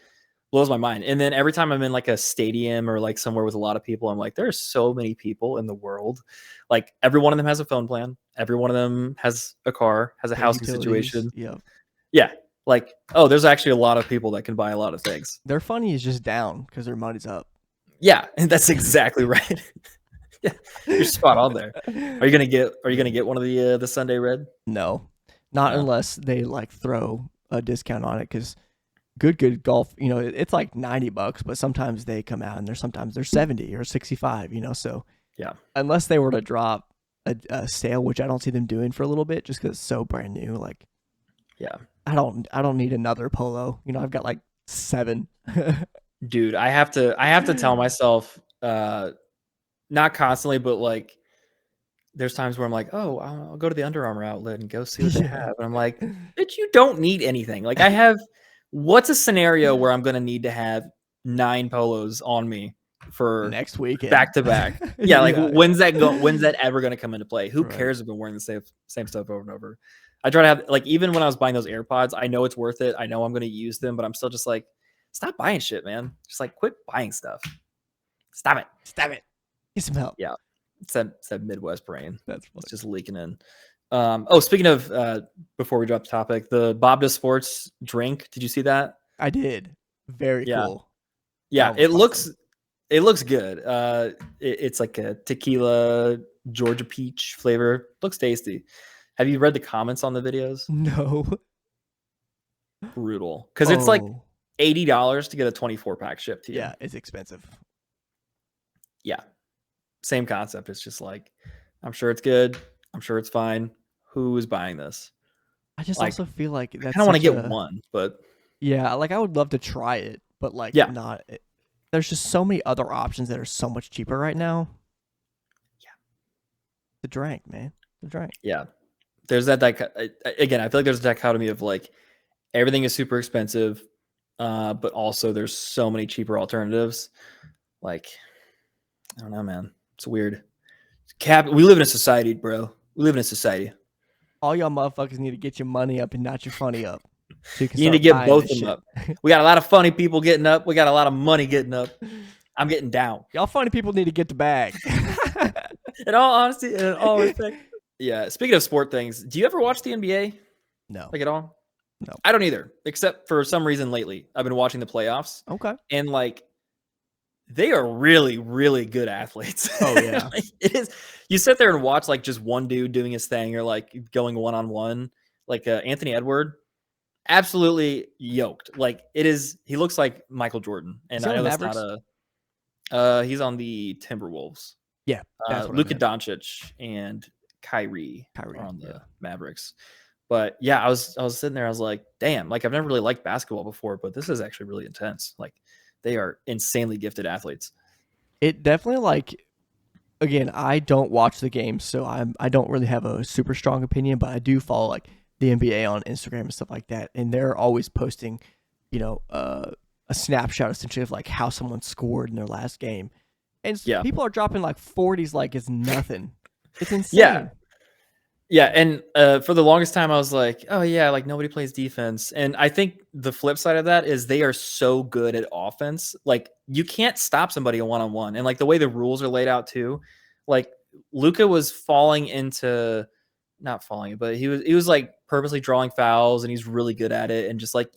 blows my mind. And then every time I'm in like a stadium or like somewhere with a lot of people, I'm like, there are so many people in the world. Like, every one of them has a phone plan. Every one of them has a car, has a Pays housing utilities. situation. Yeah. Yeah. Like, oh, there's actually a lot of people that can buy a lot of things. Their funny is just down because their money's up. Yeah. And that's exactly right. Yeah. You're spot on there. Are you gonna get one of the Sunday red? No, not No. unless they like throw a discount on it. Because good golf, it's like $90, but sometimes they come out and sometimes they're 70 or 65. So Yeah. unless they were to drop a sale, which I don't see them doing for a little bit, just because it's so brand new. Like Yeah. I don't need another polo. I've got like 7. Dude, I have to tell myself not constantly, but like there's times where I'm like, oh, I'll go to the Under Armour outlet and go see what they Yeah. have. And I'm like, bitch, you don't need anything. Like I have what's a scenario where I'm gonna need to have 9 polos on me for Next weekend. back to back? Yeah, like Yeah. when's that ever gonna come into play? Who Right. cares if I'm wearing the same stuff over and over? I try to have like even when I was buying those AirPods, I know it's worth it. I know I'm gonna use them, but I'm still just like, stop buying shit, man. Just like quit buying stuff. Stop it. Stop it. Get some help. Yeah. It's that Midwest brain. That's funny. It's just leaking in. Oh, speaking of before we drop the topic, the Bob Does Sports drink. Did you see that? I did. Very Yeah. cool. Yeah. That was awesome. It looks good. It's like a tequila Georgia peach flavor. Looks tasty. Have you read the comments on the videos? No. Brutal. Because it's like Oh. $80 to get a 24-pack shipped to you. Yeah, it's expensive. Yeah. Same concept. It's just like, I'm sure it's good. I'm sure it's fine. Who is buying this? I just Like, also feel like I that's kind of want to such get a one, but yeah, like I would love to try it, but like yeah. not there's just so many other options that are so much cheaper right now. Yeah. The drink, man. The drink. Yeah. There's that again, I feel like there's a dichotomy of like everything is super expensive, but also there's so many cheaper alternatives. Like, I don't know, man. It's weird. We live in a society, bro. We live in a society. All y'all motherfuckers need to get your money up and not your funny up. So you can You need to start get buying both this of them shit. up. We got a lot of funny people getting up. We got a lot of money getting up. I'm getting down. Y'all funny people need to get the bag. In all honesty, in all respect. Yeah. Speaking of sport things, do you ever watch the NBA? No. Like at all? No. I don't either, except for some reason lately. I've been watching the playoffs. Okay. And like they are really, really good athletes. Oh yeah. Like, it is. You sit there and watch like just one dude doing his thing, or like going 1-on-1, like Anthony Edward, absolutely yoked. Like it is. He looks like Michael Jordan, Is and he I on know the that's Mavericks? not a. He's on the Timberwolves. Yeah, that's what I Luka meant. Doncic and Kyrie are Kyrie. on Yeah. the Mavericks. But yeah, I was sitting there. I was like, damn, like I've never really liked basketball before, but this is actually really intense. Like they are insanely gifted athletes. It definitely like again, I don't watch the games, so I don't really have a super strong opinion, but I do follow like the NBA on Instagram and stuff like that, and they're always posting, a snapshot essentially of like how someone scored in their last game, and Yeah. people are dropping like 40s like it's nothing. It's Yeah. insane. Yeah. And for the longest time, I was like, oh, yeah, like nobody plays defense. And I think the flip side of that is they are so good at offense. Like you can't stop somebody a 1-on-1. And like the way the rules are laid out too, like Luca was falling into not falling, but he was like purposely drawing fouls and he's really good at it. And just like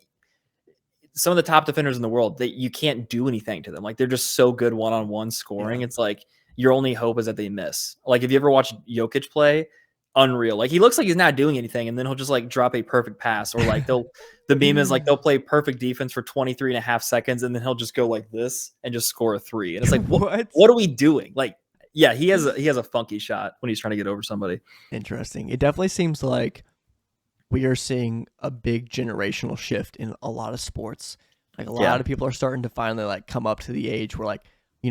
some of the top defenders in the world, that you can't do anything to them. Like they're just so good 1-on-one scoring. Yeah. It's like your only hope is that they miss. Like if you ever watch Jokic play, unreal. Like he looks like he's not doing anything, and then he'll just like drop a perfect pass, or like the meme is like they'll play perfect defense for 23 and a half seconds, and then he'll just go like this and just score a three. And it's like, What? what are we doing? Like, yeah, he has a funky shot when he's trying to get over somebody. Interesting. It definitely seems like we are seeing a big generational shift in a lot of sports. Like a lot of people are starting to finally like come up to the age where like,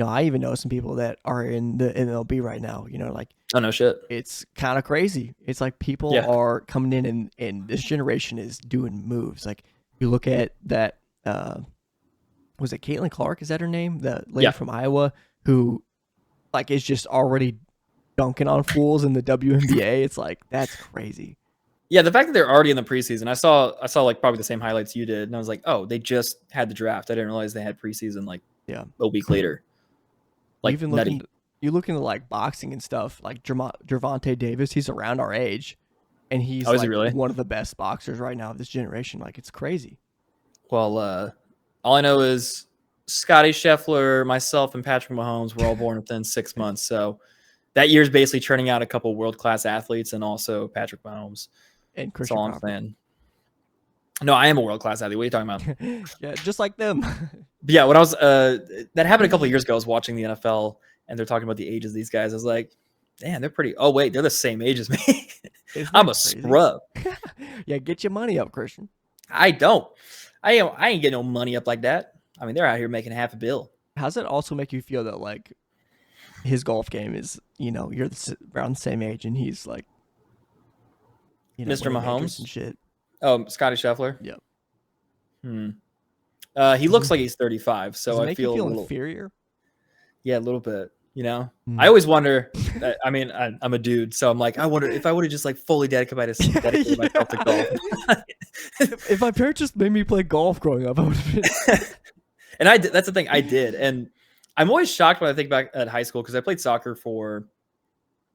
I even know some people that are in the MLB right now, like Oh no shit. it's kind of crazy. It's like people Yeah. are coming in and this generation is doing moves. Like you look at that, was it Caitlin Clark? Is that her name? The lady Yeah. from Iowa who like is just already dunking on fools in the WNBA. It's like, that's crazy. Yeah, the fact that they're already in the preseason, I saw like probably the same highlights you did, and I was like, oh, they just had the draft. I didn't realize they had preseason like Yeah. a week later. Like Even nutty. you look into like boxing and stuff, like Gervonta Davis, he's around our age, and he's Oh, is he like really? one of the best boxers right now of this generation. Like it's crazy. Well, all I know is Scotty Scheffler, myself, and Patrick Mahomes were all born within 6 months. So that year's basically churning out a couple world class athletes, and also Patrick Mahomes. And That's Christian all I'm Crawford. saying. No, I am a world class athlete. What are you talking about? Yeah, just like them. But yeah, when I was that happened a couple of years ago. I was watching the NFL, and they're talking about the ages of these guys. I was like, damn, they're pretty. Oh wait, they're the same age as me. Isn't I'm that a crazy? scrub. Yeah, get your money up, Christian. I don't. I ain't getting no money up like that. I mean, they're out here making $500 million. How does it also make you feel that like his golf game is, you're around the same age and he's like, Mr. winning majors Mahomes? and shit. Oh, Scotty Scheffler. Yep. He looks like he's 35, Does so it I make feel you a feel little, inferior? yeah, a little bit. Hmm. I always wonder. I mean, I'm a dude, so I'm like, I wonder if I would have just like fully dedicated myself to golf. If my parents just made me play golf growing up, I would have been. And I did. That's the thing, I did, and I'm always shocked when I think back at high school because I played soccer for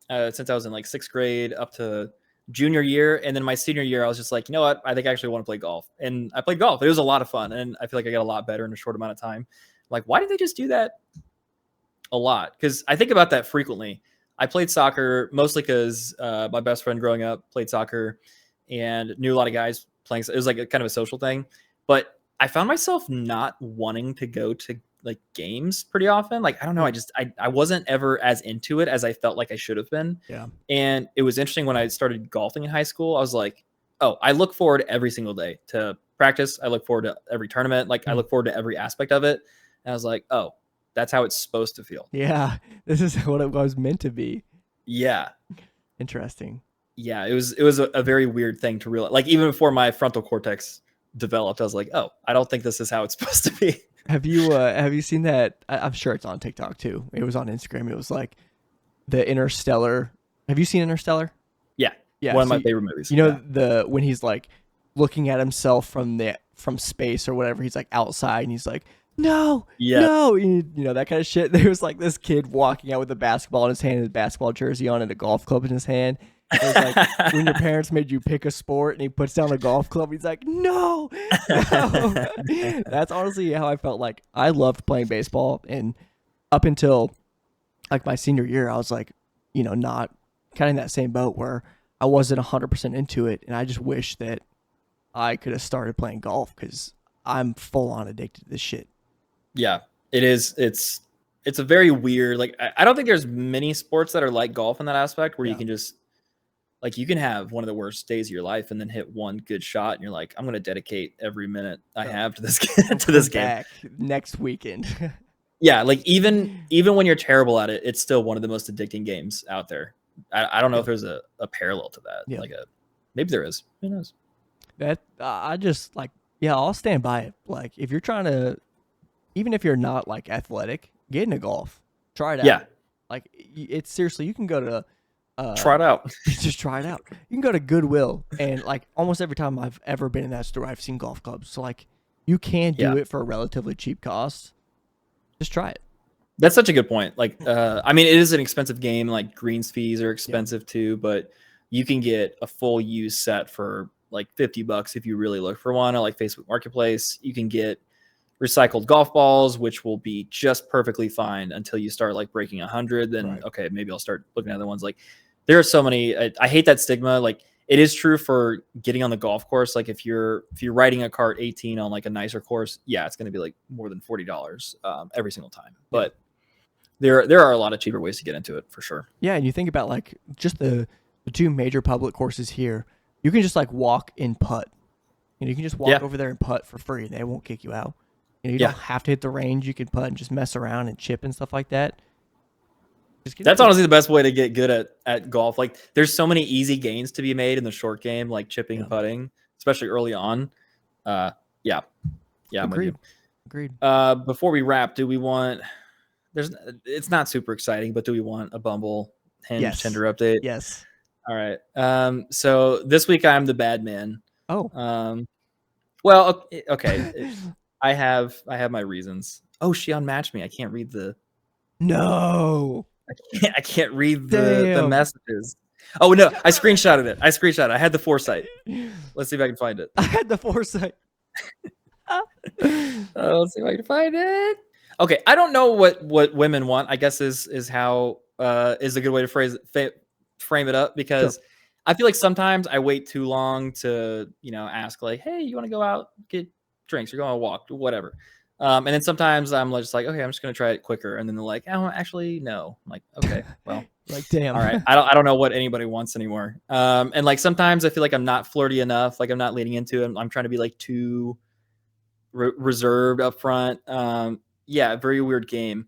since I was in like 6th grade up to junior year, and then my senior year, I was just like, you know what, I think I actually want to play golf, and I played golf. It was a lot of fun, and I feel like I got a lot better in a short amount of time. Like, why did they just do that a lot? Because I think about that frequently. I played soccer mostly because my best friend growing up played soccer and knew a lot of guys playing. It was like a kind of a social thing, but I found myself not wanting to go to like games pretty often. Like, I don't know. I wasn't ever as into it as I felt like I should have been. Yeah. And it was interesting when I started golfing in high school. I was like, oh, I look forward every single day to practice. I look forward to every tournament. Like, I look forward to every aspect of it. And I was like, oh, that's how it's supposed to feel. Yeah, this is what it was meant to be. Yeah. Interesting. Yeah. It was a very weird thing to realize. Like, even before my frontal cortex developed, I was like, oh, I don't think this is how it's supposed to be. Have you seen that? I'm sure it's on TikTok too. It was on Instagram. It was like the Interstellar. Have you seen Interstellar? Yeah. Yeah. One of my favorite movies. The when he's like looking at himself from space or whatever, he's like outside and he's like, no, no, that kind of shit. There was like this kid walking out with a basketball in his hand and a basketball jersey on and a golf club in his hand. It was like when your parents made you pick a sport and he puts down a golf club, he's like, no. That's honestly how I felt. Like I loved playing baseball, and up until like my senior year, I was like, not kind of in that same boat where I wasn't 100% into it. And I just wish that I could have started playing golf because I'm full on addicted to this shit. Yeah, it is. It's a very weird, like, I don't think there's many sports that are like golf in that aspect where you can just, like, you can have one of the worst days of your life and then hit one good shot and you're like, I'm going to dedicate every minute I have to this game back next weekend. Yeah, like even when you're terrible at it, it's still one of the most addicting games out there. I don't know if there's a parallel to that. Yeah. Like maybe there is. Who knows? That I just like, I'll stand by it. Like if you're trying to, even if you're not like athletic, get into golf. Try it out. Yeah. Like it's seriously, you can go to try it out. Just try it out. You can go to Goodwill and like almost every time I've ever been in that store, I've seen golf clubs. So like you can do it for a relatively cheap cost. Just try it. That's such a good point. Like, I mean, it is an expensive game. Like greens fees are expensive too, but you can get a full use set for like $50 if you really look for one. Or like Facebook Marketplace, you can get recycled golf balls, which will be just perfectly fine until you start like breaking 100. Then okay, maybe I'll start looking at other ones. Like there are so many. I hate that stigma. Like it is true for getting on the golf course. Like if you're riding a cart 18 on like a nicer course, yeah, it's going to be like more than $40 every single time. But there are a lot of cheaper ways to get into it for sure. Yeah, and you think about like just the two major public courses here. You can just like walk and putt. You can just walk over there and putt for free. They won't kick you out. You don't have to hit the range. You can putt and just mess around and chip and stuff like that. That's honestly the best way to get good at golf. Like there's so many easy gains to be made in the short game, like chipping and putting, especially early on. Yeah. Agreed. Before we wrap, do we want, it's not super exciting, but do we want a Bumble Hinge Tinder update? Yes. All right. So this week I'm the bad man. Oh. Well, okay. I have my reasons. Oh, she unmatched me. I can't read the. No. I can't read the messages. Oh no, I screenshotted it. I had the foresight. Let's see if I can find it. I had the foresight. Let's see if I can find it. Okay, I don't know what women want. I guess is how is a good way to frame it up, because I feel like sometimes I wait too long to ask like, hey, you want to go out get drinks or go on a walk, whatever. And then sometimes I'm just like, okay, I'm just gonna try it quicker, and then they're like, oh, actually, no. I'm like, okay, well, like, damn. All right, I don't know what anybody wants anymore. And like sometimes I feel like I'm not flirty enough, like I'm not leaning into it. I'm trying to be like too reserved up front. Yeah, very weird game.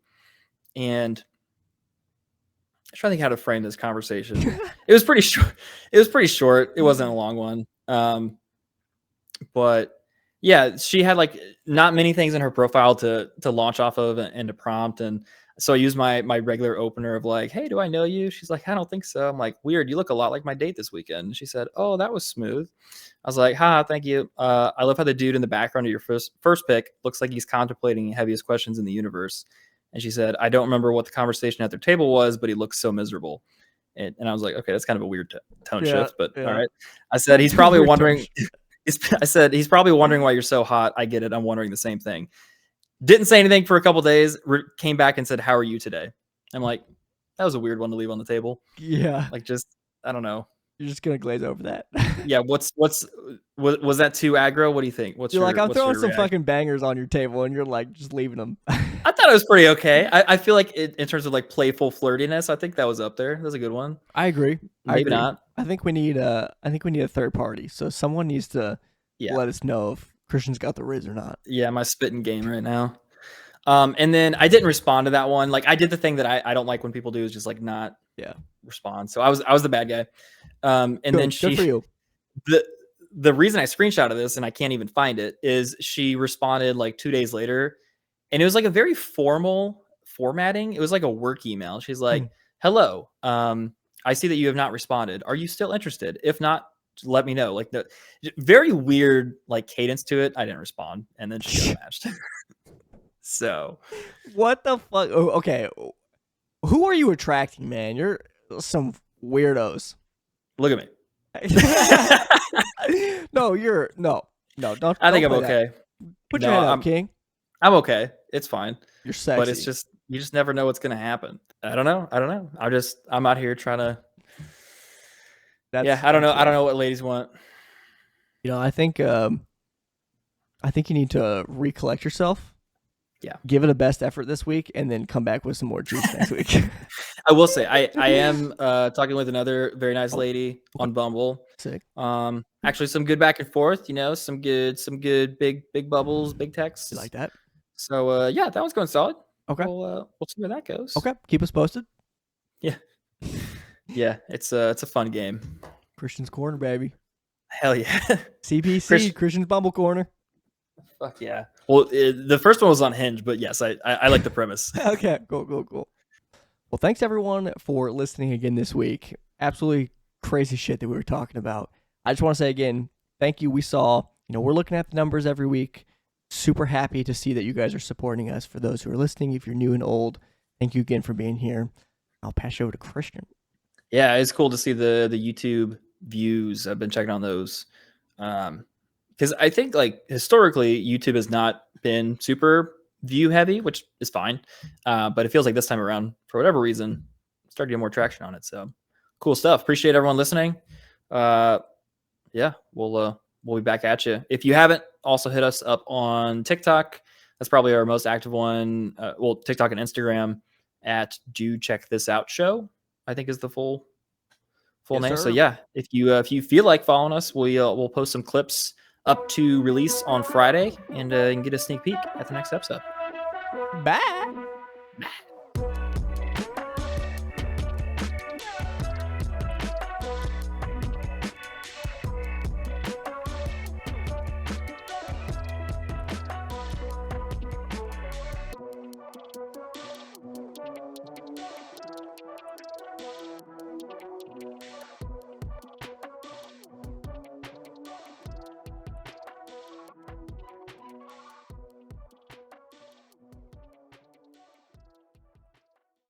And I'm trying to think how to frame this conversation. It was pretty short. It wasn't a long one. But yeah, she had like not many things in her profile to launch off of and to prompt. And so I used my regular opener of like, hey, do I know you? She's like, I don't think so. I'm like, weird. You look a lot like my date this weekend. And she said, oh, that was smooth. I was like, thank you. I love how the dude in the background of your first pick looks like he's contemplating the heaviest questions in the universe. And she said, I don't remember what the conversation at their table was, but he looks so miserable. And I was like, okay, that's kind of a weird tone shift, but all right. I said, he's probably wondering. I said, he's probably wondering why you're so hot. I get it. I'm wondering the same thing. Didn't say anything for a couple days. Came back and said, how are you today? I'm like, that was a weird one to leave on the table. Yeah. Like, just, I don't know. You're just going to glaze over that. Yeah. Was that too aggro? What do you think? You're like, I'm throwing some fucking bangers on your table, and you're like, just leaving them. I thought it was pretty okay. I feel like in terms of like playful flirtiness, I think that was up there. That was a good one. I agree. Maybe not. I think we need a third party. So someone needs to let us know if Christian's got the Riz or not. Yeah, my spitting game right now. And then I didn't respond to that one. Like I did the thing that I don't like when people do, is just like not respond. So I was the bad guy. And then good for you. The reason I screenshotted this and I can't even find it is she responded like 2 days later, and it was like a very formal formatting. It was like a work email. She's like, hello. I see that you have not responded. Are you still interested? If not, let me know. Like the very weird like cadence to it. I didn't respond, and then she got matched. So what the fuck? Oh, okay, who are you attracting, man? You're some weirdos. Look at me. No, don't. I think I'm okay. Put your hand up, King. I'm okay. It's fine. You're sexy. But it's just You just never know what's gonna happen. I don't know. I'm out here trying to. That's I don't know. I don't rough. know what ladies want. I think you need to recollect yourself. Yeah. Give it a best effort this week, and then come back with some more juice next week. I will say I am talking with another very nice lady on Bumble. Sick. Actually some good back and forth, some good big bubbles, big texts. You like that? So yeah, that one's going solid. Okay. We'll see where that goes. Okay. Keep us posted. Yeah. Yeah, it's a fun game. Christian's Corner, baby. Hell yeah. CPC, Christian's Bumble Corner. Fuck yeah. Well, the first one was on Hinge, but yes, I like the premise. Okay, cool. Well, thanks everyone for listening again this week. Absolutely crazy shit that we were talking about. I just want to say again, thank you. We saw, we're looking at the numbers every week. Super happy to see that you guys are supporting us. For those who are listening, if you're new and old, thank you again for being here. I'll pass you over to Christian. Yeah, it's cool to see the YouTube views. I've been checking on those. Because I think like historically YouTube has not been super view heavy, which is fine. But it feels like this time around, for whatever reason, started to get more traction on it. So cool stuff. Appreciate everyone listening. Yeah, we'll be back at you. If you haven't, also hit us up on TikTok. That's probably our most active one. TikTok and Instagram at Do Check This Out Show, I think is the full name. Sir. So yeah, if you feel like following us, we'll post some clips up to release on Friday, and you can get a sneak peek at the next episode. Bye.